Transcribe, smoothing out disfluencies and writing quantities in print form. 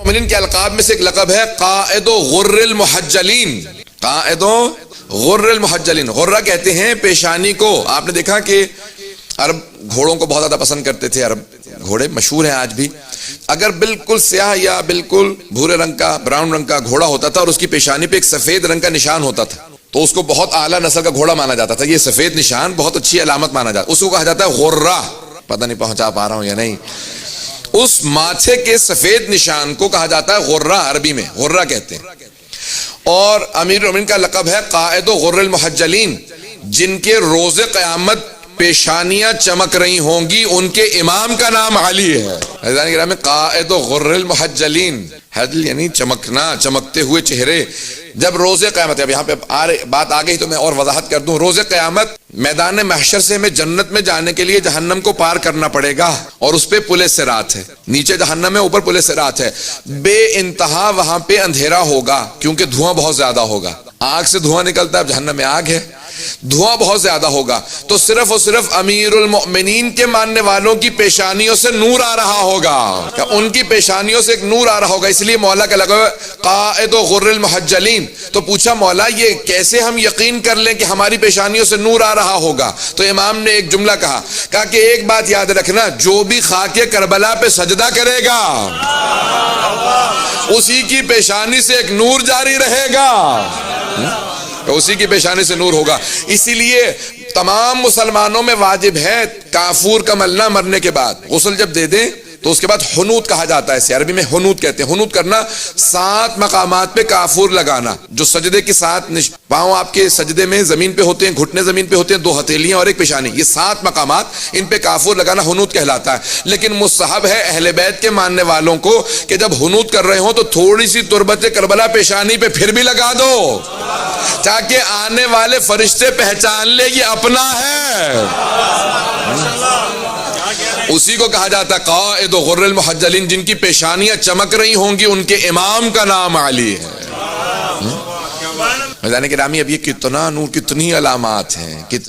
المؤمنین کے القاب میں سے ایک لقب ہے قائد غر المحجلین. قائد غر المحجلین، غرہ کہتے ہیں پیشانی کو. آپ نے دیکھا کہ عرب گھوڑوں کو بہت زیادہ پسند کرتے تھے، عرب گھوڑے مشہور ہیں آج بھی. اگر بالکل سیاہ یا بالکل بھورے رنگ کا، براؤن رنگ کا گھوڑا ہوتا تھا اور اس کی پیشانی پہ ایک سفید رنگ کا نشان ہوتا تھا تو اس کو بہت اعلیٰ نسل کا گھوڑا مانا جاتا تھا. یہ سفید نشان بہت اچھی علامت مانا جاتا ہے، اس کو کہا جاتا ہے غرہ. پتہ نہیں پہنچا پا رہا ہوں یا نہیں. اس ماتھے کے سفید نشان کو کہا جاتا ہے غرہ، عربی میں غرہ کہتے ہیں. اور امیر المومنین کا لقب ہے قائد غر المحجلین، جن کے روز قیامت پیشانیاں چمک رہی ہوں گی، ان کے امام کا نام علی ہے. عزیزان کرام، قائد غر المحجلین، حجل یعنی چمکنا، چمکتے ہوئے چہرے. جب روز قیامت، اب یہاں پہ بات آ گئی تو میں اور وضاحت کر دوں. روز قیامت میدان محشر سے ہمیں جنت میں جانے کے لیے جہنم کو پار کرنا پڑے گا، اور اس پہ پل صراط ہے. نیچے جہنم ہے، اوپر پل صراط ہے. بے انتہا وہاں پہ اندھیرا ہوگا کیونکہ دھواں بہت زیادہ ہوگا. آگ سے دھواں نکلتا ہے، اب جہنم میں آگ ہے، دھواں بہت زیادہ ہوگا. تو صرف اور صرف امیر المؤمنین کے ماننے والوں کی پیشانیوں سے نور آ رہا ہوگا، ان کی پیشانیوں سے ایک نور آ رہا ہوگا. اس لیے مولا کا لقب قائد غر المحجلین. تو پوچھا مولا یہ کیسے ہم یقین کر لیں کہ ہماری پیشانیوں سے نور آ رہا ہوگا؟ تو امام نے ایک جملہ کہا کہ ایک بات یاد رکھنا، جو بھی خاک کربلا پہ سجدہ کرے گا اسی کی پیشانی سے ایک نور جاری رہے گا، اسی کی پیشانی سے نور ہوگا. اسی لیے تمام مسلمانوں میں واجب ہے کافور کا ملنا مرنے کے بعد غسل جب دے دیں تو اس کے بعد حنوت کہا جاتا ہے. اسے عربی میں حنوت کہتے ہیں. حنوت کرنا 7 مقامات پہ کافور لگانا، جو سجدے کے ساتھ پاؤں آپ کے سجدے میں زمین پہ ہوتے ہیں، گھٹنے زمین پہ ہوتے ہیں، 2 ہتھیلیاں اور ایک پیشانی، یہ 7 مقامات، ان پہ کافور لگانا حنوت کہلاتا ہے. لیکن مستحب ہے اہل بیت کے ماننے والوں کو کہ جب حنوت کر رہے ہوں تو تھوڑی سی تربت کربلا پیشانی پہ پھر بھی لگا دو، تاکہ آنے والے فرشتے پہچان لے یہ اپنا ہے. اسی کو کہا جاتا ہے قائد غر المحجلین، جن کی پیشانیاں چمک رہی ہوں گی، ان کے امام کا نام علی ہے. عزیزان گرامی، اب یہ کتنا نور، کتنی علامات ہیں.